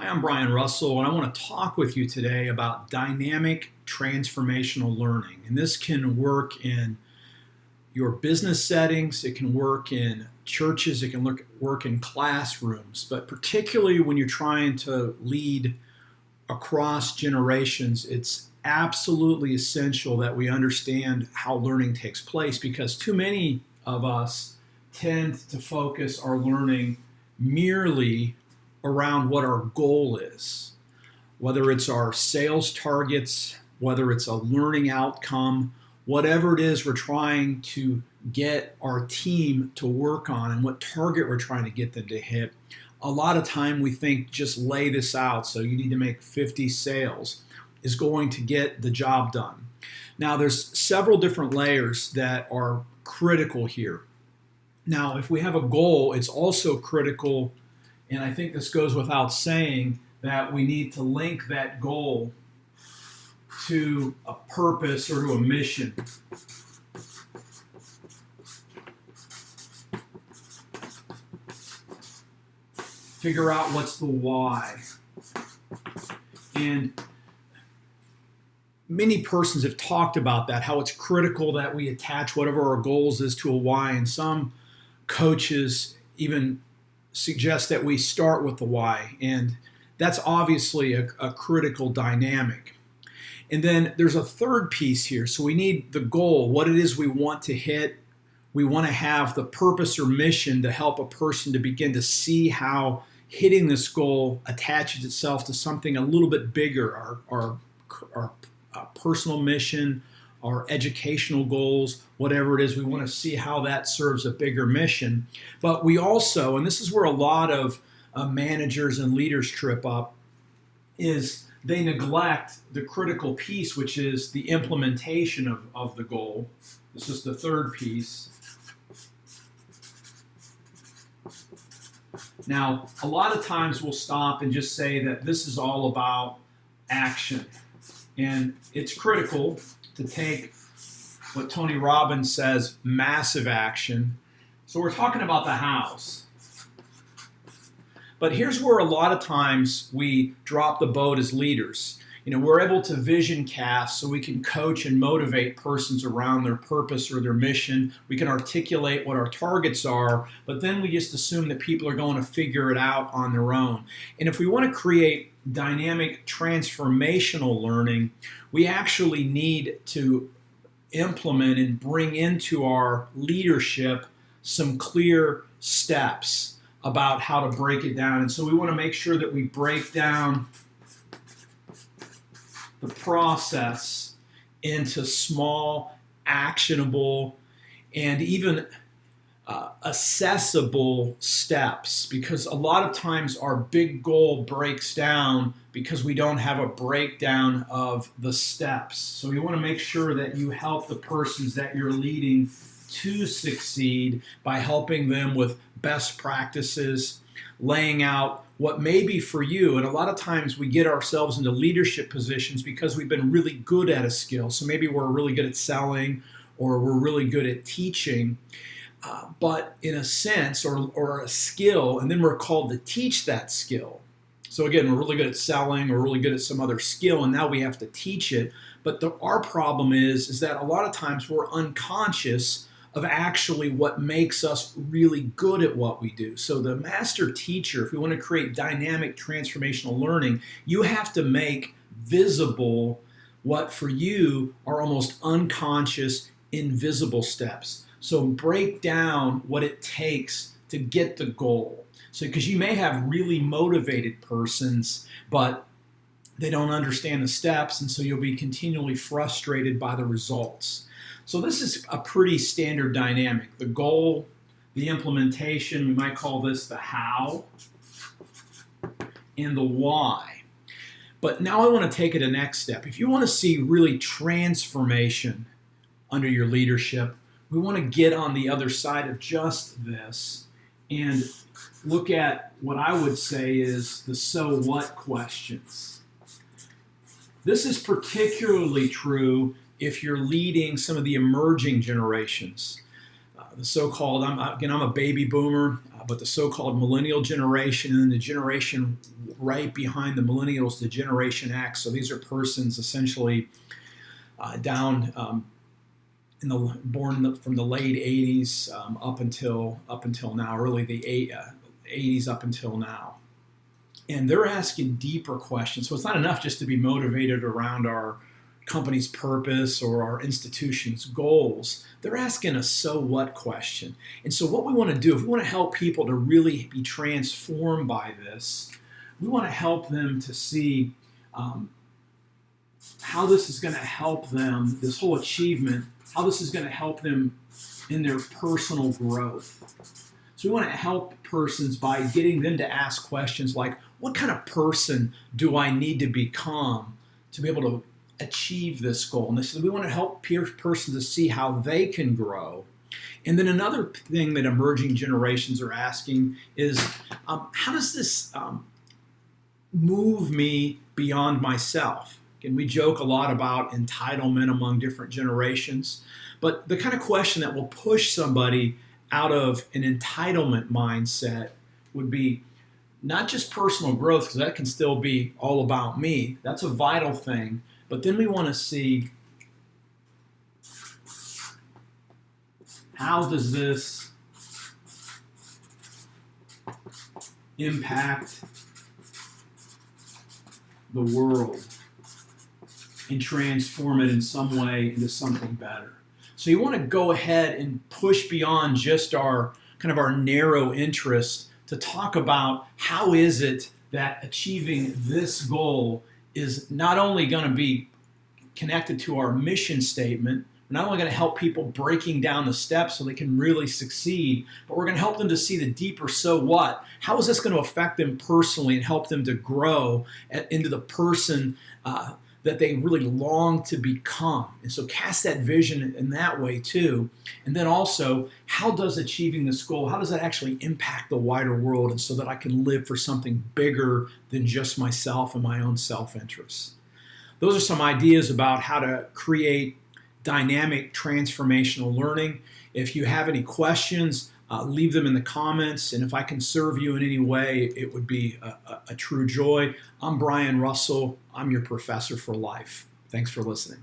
Hi, I'm Brian Russell, and I want to talk with you today about dynamic transformational learning. And this can work in your business settings, it can work in churches, it can work in classrooms, but particularly when you're trying to lead across generations, it's absolutely essential that we understand how learning takes place because too many of us tend to focus our learning merely around what our goal is, whether it's our sales targets, whether it's a learning outcome, whatever it is we're trying to get our team to work on and what target we're trying to get them to hit. A lot of time we think just lay this out, so you need to make 50 sales is going to get the job done. Now there's several different layers that are critical here. Now if we have a goal, it's also critical, and I think this goes without saying, that we need to link that goal to a purpose or to a mission. Figure out what's the why. And many persons have talked about that, how it's critical that we attach whatever our goals is to a why, and some coaches even suggest that we start with the why, and that's obviously a critical dynamic. And then there's a third piece here. So we need the goal, what it is we want to hit. We want to have the purpose or mission to help a person to begin to see how hitting this goal attaches itself to something a little bit bigger, our personal mission, our educational goals, whatever it is, we want to see how that serves a bigger mission. But we also, and this is where a lot of managers and leaders trip up, is they neglect the critical piece, which is the implementation of the goal. This is the third piece. Now, a lot of times we'll stop and just say that this is all about action. And it's critical to take what Tony Robbins says, massive action. So we're talking about the hows. But here's where a lot of times we drop the boat as leaders. We're able to vision cast so we can coach and motivate persons around their purpose or their mission. We can articulate what our targets are, but then we just assume that people are going to figure it out on their own. And if we want to create dynamic transformational learning, we actually need to implement and bring into our leadership some clear steps about how to break it down. And so we want to make sure that we break down the process into small, actionable, and even accessible steps, because a lot of times our big goal breaks down because we don't have a breakdown of the steps. So you want to make sure that you help the persons that you're leading to succeed by helping them with best practices, laying out what may be for you. And a lot of times we get ourselves into leadership positions because we've been really good at a skill. So maybe we're really good at selling or we're really good at teaching, but in a sense, or a skill, and then we're called to teach that skill. So again, we're really good at selling, we're really good at some other skill, and now we have to teach it. But our problem is that a lot of times we're unconscious of actually what makes us really good at what we do. So the master teacher, if we want to create dynamic transformational learning, you have to make visible what for you are almost unconscious, invisible steps. So break down what it takes to get the goal. So because you may have really motivated persons, but they don't understand the steps, and so you'll be continually frustrated by the results. So this is a pretty standard dynamic. The goal, the implementation, we might call this the how, and the why. But now I want to take it a next step. If you want to see really transformation under your leadership, we want to get on the other side of just this and look at what I would say is the so what questions. This is particularly true if you're leading some of the emerging generations. the so-called, I'm a baby boomer, but the so-called millennial generation, and then the generation right behind the millennials, the Generation X. So these are persons essentially down from the late 80s up until now, early the 80s up until now. And they're asking deeper questions. So it's not enough just to be motivated around our company's purpose or our institution's goals. They're asking a so what question. And so what we want to do, if we want to help people to really be transformed by this, we want to help them to see how this is going to help them, this whole achievement, how this is going to help them in their personal growth. So we want to help persons by getting them to ask questions like, what kind of person do I need to become to be able to achieve this goal? And this is, we want to help persons to see how they can grow. And then another thing that emerging generations are asking is, how does this move me beyond myself? And we joke a lot about entitlement among different generations, but the kind of question that will push somebody out of an entitlement mindset would be not just personal growth, because that can still be all about me. That's a vital thing. But then we want to see, how does this impact the world and transform it in some way into something better? So you want to go ahead and push beyond just our narrow interest to talk about how is it that achieving this goal is not only going to be connected to our mission statement, we're not only going to help people breaking down the steps so they can really succeed, but we're going to help them to see the deeper so what. How is this going to affect them personally and help them to grow into the person that they really long to become? And so cast that vision in that way too. And then also, how does achieving this goal, how does that actually impact the wider world, and so that I can live for something bigger than just myself and my own self-interest? Those are some ideas about how to create dynamic transformational learning. If you have any questions, leave them in the comments, and if I can serve you in any way, it would be a true joy. I'm Brian Russell. I'm your professor for life. Thanks for listening.